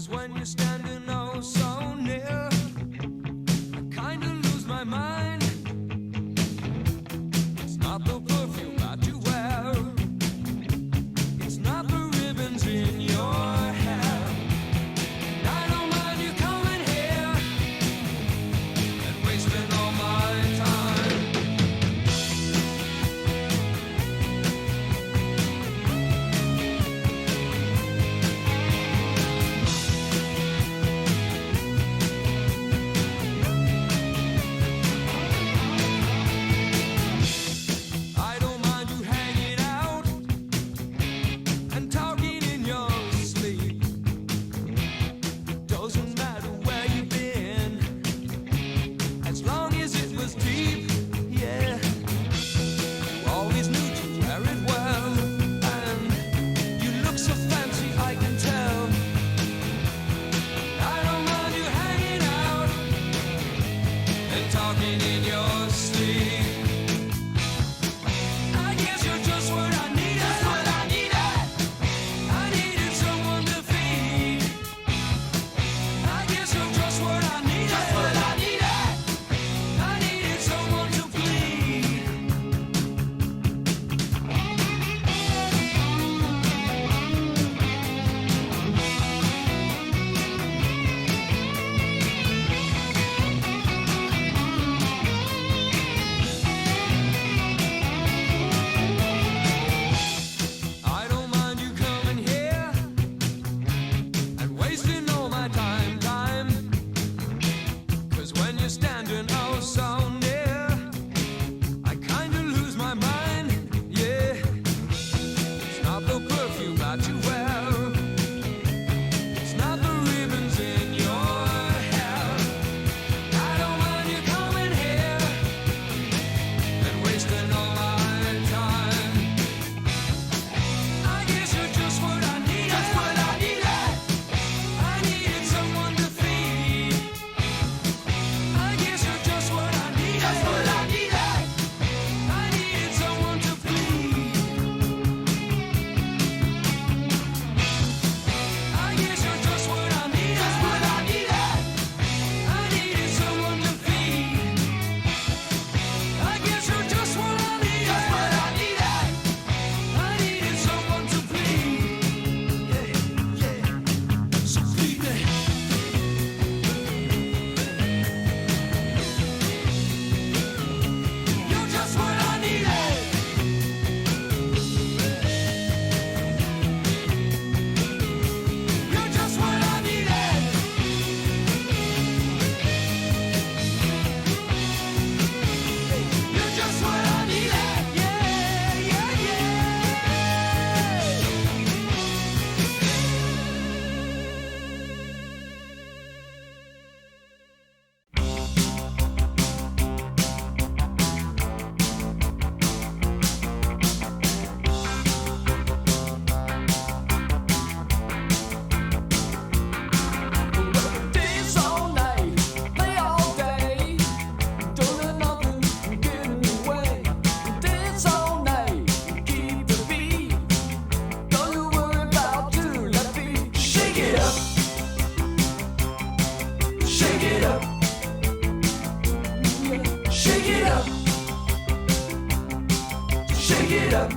'Cause when you're standing oh so near, I kinda lose my mind. It's not the perfume that you wear, it's not the ribbons in your hair. And I don't mind you coming here and wasting all my time. I don't mind you hanging out and talking in your sleep. Doesn't matter where you've been, as long as it was deep, yeah. You always knew to wear it well, and you look so fancy, I can tell. I don't mind you hanging out and talking in your sleep. I guess you're just what I needed. Just what I needed. I needed someone to feed. I guess you're just what I needed. Just what I needed. I needed someone to bleed. I don't mind you coming here and wasting all my time. 'Cause when you're standing oh so near, I kinda lose my mind, yeah. It's not the perfume that you wear, it's not the ribbons in your hair. I don't mind you coming here and wasting all my time. I guess you're just what I needed. Just what I needed. I needed someone to feed. I guess you're just what I needed. Just what I needed. I needed someone to bleed. I guess you're just what I needed. Just what I needed. I needed someone to feed. I guess you're just what I needed. Just what I needed. I needed someone to bleed. Yeah, yeah. So bleed me. You're just what I needed. You're just what I needed. You're just what I needed. Yeah, yeah, Days all night, play all day, doing nothing, getting away. Days all night, keep the beat. Don't you worry about doing that beat. Shake it up, shake it up, shake it up, shake it up.